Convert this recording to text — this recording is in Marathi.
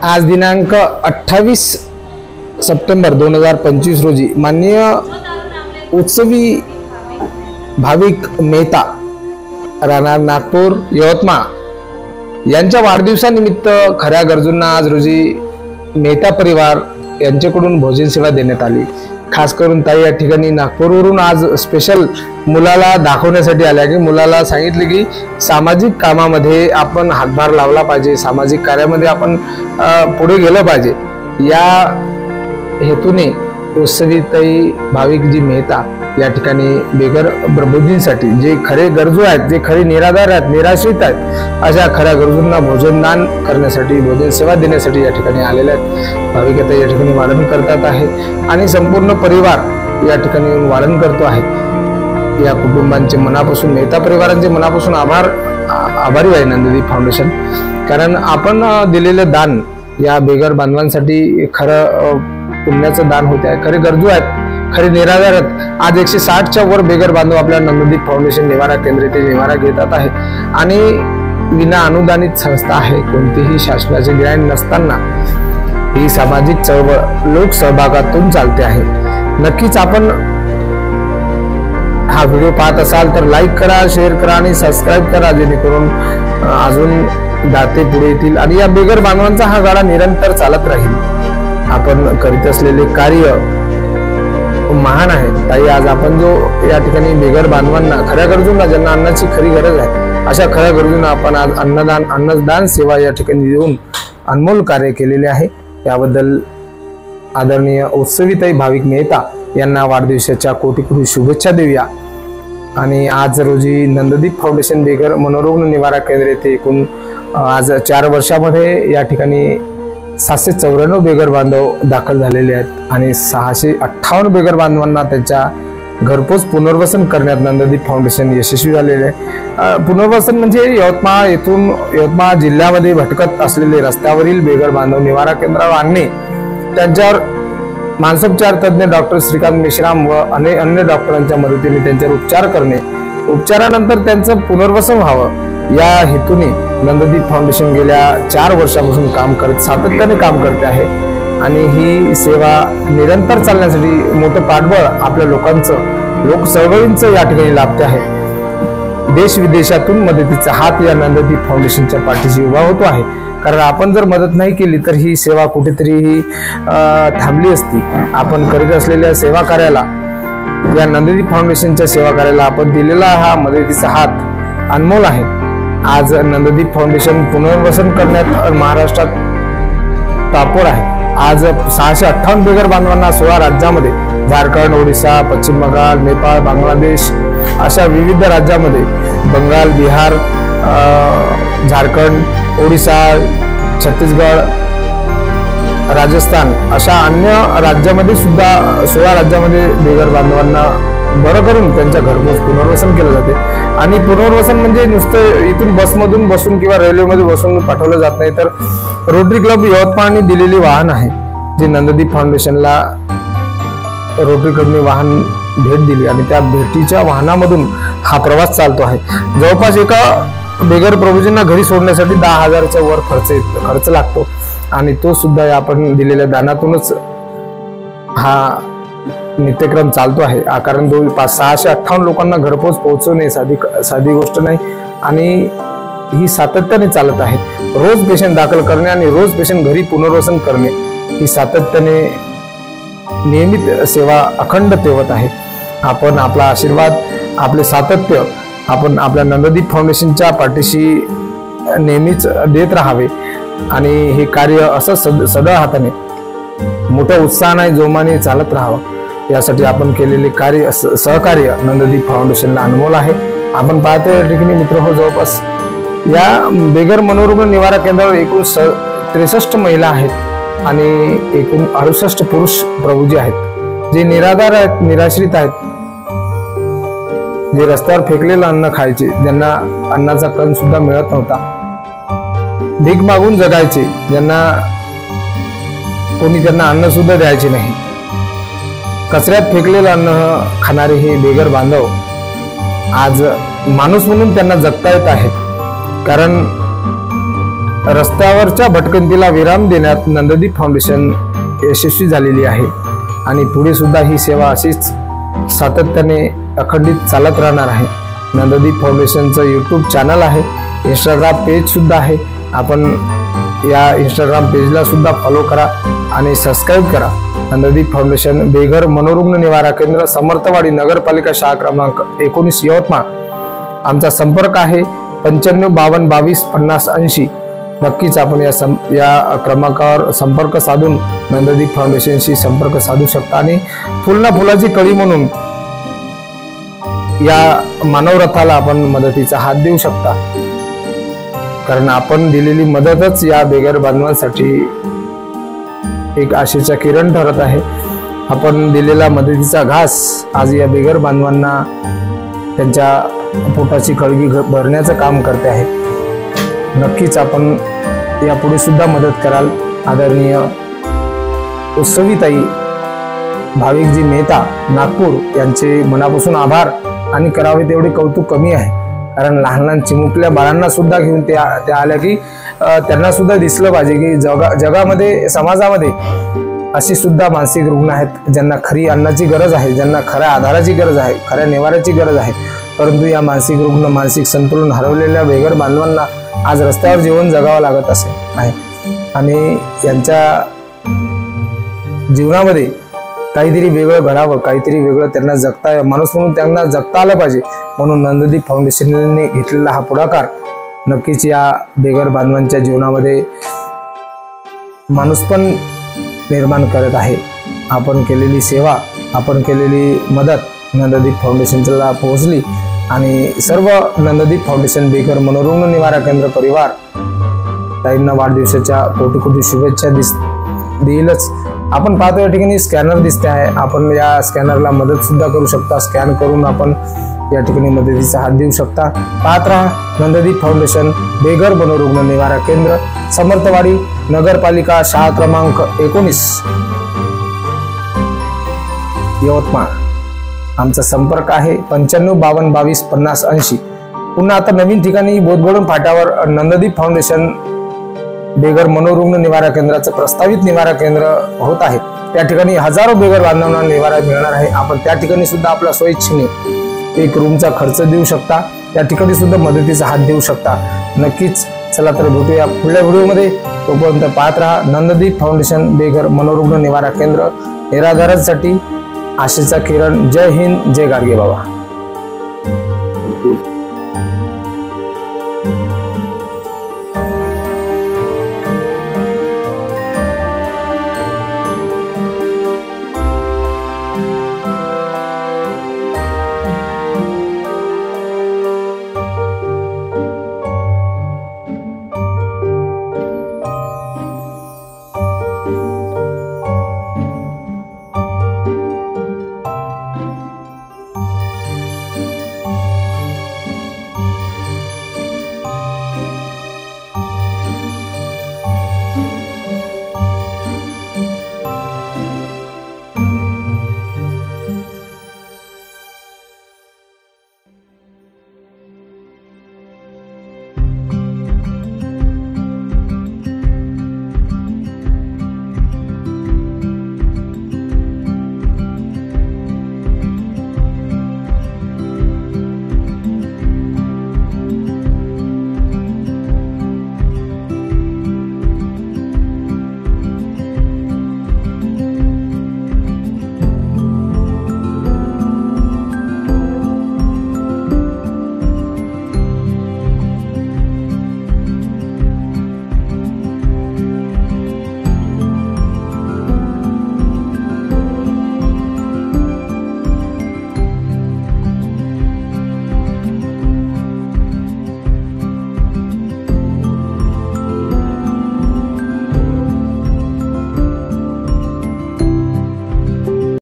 आज दिनांक 28 सप्टेंबर 2025 रोजी माननीय उत्सवी भाविक मेहता राहणार नागपूर यवतमाळ यांच्या वाढदिवसानिमित्त खऱ्या गरजूंना आज रोजी मेहता परिवार यांच्याकडून भोजन सेवा देण्यात आली। खास करून ताई या ठिकाणी नागपूरवरून आज स्पेशल मुलाला दाखवण्यासाठी आल्या की मुलाला सांगितले की सामाजिक कामामध्ये आपण हातभार लावला पाहिजे, सामाजिक कार्यामध्ये आपण पुढे गेलं पाहिजे। या हेतूने उत्सवी ताई भाविक जी मेहता या ठिकाणी बेघर प्रबोधींसाठी जे खरे गरजू आहेत, जे खरे निराधार आहेत, निराश्रित आहेत, अशा खऱ्या गरजूंना भोजनदान करण्यासाठी, भोजन सेवा देण्यासाठी या ठिकाणी आलेले आहेत। भाविक आता या ठिकाणी वाढण करतात आहे आणि संपूर्ण परिवार या ठिकाणी वाढण करतो आहे। या कुटुंबांचे मनापासून, मेहता परिवारांचे मनापासून आभारी आहे नंददीप फाउंडेशन। कारण आपण दिलेलं दान या बेघर बांधवांसाठी खरं पुण्याचं दान होते आहे। खरे गरजू आहेत, खरे निराधार आहेत। आज 160च्या वर बेघर बांधव आपल्या नंददीप फाउंडेशन निवारा केंद्र येथे निवारा घेतात आहे आणि विना अनुदानित संस्था आहे। कोणतीही शासनाचे ग्रँट नसताना ही सामाजिक चळवळ लोक सहभागातून चालते आहे। नक्कीच आपण हा व्हिडिओ पाहत असाल तर लाईक करा, शेअर करा आणि सबस्क्राईब करा, जेणेकरून अजून दाते पुढे येतील आणि या बेघर बांधवांचा हा गाडा निरंतर चालत राहील। आपण करीत असलेले कार्य महान आहे। ताई आज आपण जो या ठिकाणी बेघर बांधवांना, खऱ्या गरजूंना, ज्यांना अन्नाची खरी गरज आहे, अशा खऱ्या गरजूंना आपण आज अन्नदान सेवा या ठिकाणी देऊन अनमोल कार्य केलेले आहे। याबद्दल आदरणीय उत्सवीताई भाविक मेहता यांना वाढदिवसाच्या कोटी कोटी शुभेच्छा देऊया। आणि आज रोजी नंददीप फाउंडेशन बेघर मनोरुग्ण निवारा केंद्र येथे एकूण आज 4 वर्षामध्ये या ठिकाणी 794 बेघर बांधव दाखल झालेले आहेत आणि 658 बेघर बांधवांना त्यांच्या घरपोच पुनर्वसन करण्यात नंददीप फाउंडेशन यशस्वी झालेले आहे। पुनर्वसन म्हणजे यवतमाळ जिल्ह्यामध्ये भटकत असलेले रस्त्यावरील बेघर बांधव निवारा केंद्रावर आणणे, त्यांच्यावर मानसोपचार तज्ञ डॉक्टर श्रीकांत मेश्राम व अन्य डॉक्टरांच्या मदतीने त्यांच्यावर उपचार करणे, उपचारानंतर त्यांचं पुनर्वसन व्हावं, या हेतूने नंददीप फाउंडेशन गेल्या 4 वर्षापासून सातत्याने काम करते आहे आणि ही सेवा निरंतर चालण्यासाठी मोठं पाठबळ आपल्या लोक चळवळींचं या ठिकाणी लाभते आहे। देश विदेशातून मदतीचा हात या नंददीप फाउंडेशनच्या पाठीशी उभा होतो आहे। कारण आपण जर मदत नाही केली तर ही सेवा कुठेतरी ही थांबली असती। आपण करीत असलेल्या सेवा कार्याला, या नंददीप फाउंडेशनच्या सेवा कार्याला आपण दिलेला हा मदतीचा हात अनमोल आहे। आज नंददीप फाउंडेशन पुनर्वसन करण्यात महाराष्ट्रात तापड आहे। आज 658 बेघर बांधवांना 16 राज्यामध्ये, झारखंड, ओडिशा, पश्चिम बंगाल, नेपाळ, बांगलादेश अशा विविध राज्यामध्ये, बंगाल, बिहार, झारखंड, ओडिशा, छत्तीसगड, राजस्थान अशा अन्य राज्यामध्ये सुद्धा 16 राज्यामध्ये बेघर बांधवांना बरं करून त्यांच्या घरपोच पुनर्वसन केलं जाते। आणि पुनर्वसन म्हणजे नुसतं इथून बसमधून बसून किंवा रेल्वेमध्ये बसून पाठवलं जात नाही, तर रोटरी क्लब यवतमाळने दिलेली वाहन आहे, जे नंददीप फाउंडेशनला रोटरी क्लबने वाहन भेट दिली आणि त्या भेटीच्या वाहनामधून हा प्रवास चालतो आहे। जवळपास एका बेघर प्रभूजींना घरी सोडण्यासाठी 10,000च्या वर खर्च लागतो आणि तो सुद्धा आपण दिलेल्या दानातूनच हा नित्यक्रम चालतो आहे। कारण 658 लोकांना घरपोच पोहोचवणे साधी गोष्ट नाही आणि ही सातत्याने चालत आहे। रोज पेशंट दाखल करणे आणि रोज पेशंट घरी पुनर्वसन करणे ही सातत्याने नियमित सेवा अखंड ठेवत आहे। आपण आपला आशीर्वाद, आपले सातत्य आपण आपल्या नंददीप फाउंडेशनच्या पाठीशी नेहमीच देत राहावे आणि हे कार्य असं सढळ हाताने, मोठ्या उत्साहाने, जोमाने चालत राहावं, यासाठी आपण केलेले कार्य, सहकार्य नंददीप फाउंडेशनला अनमोल आहे। आपण पाहतो या ठिकाणी मित्र हो, जवळपास या बेघर मनोरुग्ण निवारा केंद्रावर एकूण 63 महिला आहेत आणि एकूण 68 पुरुष प्रभूजी आहेत, जे निराधार आहेत, निराश्रित आहेत, जे रस्त्यावर फेकलेलं अन्न खायचे, ज्यांना अन्नाचा कण सुद्धा मिळत नव्हता, भीक मागून जगायचे, ज्यांना कोणी त्यांना अन्न सुद्धा द्यायचे नाही, कचऱ्यात फेकलेलं अन्न खाणारे हे बेघर बांधव आज माणूस म्हणून त्यांना जगता येत आहेत। कारण रस्त्यावरच्या भटकंतीला विराम देण्यात नंददीप फाउंडेशन यशस्वी झालेली आहे आणि पुढे सुद्धा ही सेवा अशीच सातत्याने अखंडित चालत राहणार आहे। नंददीप फाउंडेशनचं यूट्यूब चॅनल आहे, इंस्टाग्राम पेज सुद्धा आहे। आपण या इंस्टाग्राम पेजला सुद्धा फॉलो करा आणि सबस्क्राईब करा। नंददीप फाउंडेशन बेघर मनोरुग्ण निवारा केंद्र, समर्थवाडी, नगरपालिका शाळा क्रमांक 19 यवतमाळ। आमचा संपर्क आहे 95 52 22 50 80। नक्कीच आपण या क्रमांकावर संपर्क साधून नंददीप फाउंडेशनशी संपर्क साधू शकता आणि फुलना फुलाची कळी म्हणून या मानवरथाला आपण मदतीचा हात देऊ शकता, कारण आपण दिलेली मदतच या बेघर बांधवांसाठी एक आशेचा किरण ठरत आहे। आपण दिलेला मदतीचा घास आज या बेघर बांधवांना त्यांच्या पोटाची कळगी भरण्याचं काम करते आहे। नक्कीच आपण यापुढे सुद्धा मदत कराल। आदरणीय उत्सवीताई भाविकजी मेहता नागपूर यांचे मनापासून आभार आणि करावे तेवढे कौतुक कमी आहे, कारण लहान लहान चिमुकल्या बाळांना सुद्धा घेऊन त्या आल्या की त्यांना सुद्धा दिसलं पाहिजे की जगामध्ये समाजामध्ये अशी सुद्धा मानसिक रुग्ण आहेत ज्यांना खरी अन्नाची गरज आहे, ज्यांना खऱ्या आधाराची गरज आहे, खऱ्या निवाऱ्याची गरज आहे। परंतु या मानसिक रुग्ण, मानसिक संतुलन हरवलेल्या बेघर बांधवांना आज रस्त्यावर जीवन जगावं लागत आहे आणि यांच्या जीवनामध्ये काहीतरी वेगळं घडावं, काहीतरी वेगळं त्यांना जगता, माणूस म्हणून त्यांना जगता आलं पाहिजे, म्हणून नंददीप फाउंडेशनने घेतलेला हा पुढाकार नक्कीच या बेघर बांधवांच्या जीवनामध्ये माणूसपण निर्माण करत आहे। आपण केलेली सेवा, आपण केलेली मदत नंददीप फाउंडेशनला पोहोचली आणि सर्व नंददीप फाउंडेशन बेघर मनोरुग्ण निवारा केंद्र परिवार ताईंना वाढदिवसाच्या कोटी कोटी शुभेच्छा देईलच। आपण पाहतो या ठिकाणी स्कॅनर दिसते आहे, आपण या स्कॅनरला मदत सुद्धा करू शकता। स्कॅन करून आपण या ठिकाणी मदतीचा हात देऊ शकता। पाहत राहा नंददीप फाउंडेशन बेघर मनोरुग्ण निवारा केंद्र, समर्थवाडी, नगरपालिका शाळा क्रमांक 19 यवतमाळ। आमचा संपर्क आहे 95 52 22 50 80। पुन्हा आता नवीन ठिकाणी बोधबोडून फाट्यावर नंददीप फाउंडेशन बेघर मनोरुग्ण निवारा केंद्राचं प्रस्तावित निवारा केंद्र होत आहे। त्या ठिकाणी हजारो बेघर बांधवांना निवारा मिळणार आहे। आपण त्या ठिकाणी सुद्धा आपल्या सोयीच्छेने एक रूमचा खर्च देऊ शकता, त्या ठिकाणी सुद्धा मदतीचा हात देऊ शकता। नक्कीच चला तर भेटूया पुढल्या व्हिडिओमध्ये। तोपर्यंत पाहत राहा नंददीप फाउंडेशन बेघर मनोरुग्ण निवारा केंद्र, निराधारांसाठी आशेचा किरण। जय हिंद, जय गाडगे बाबा।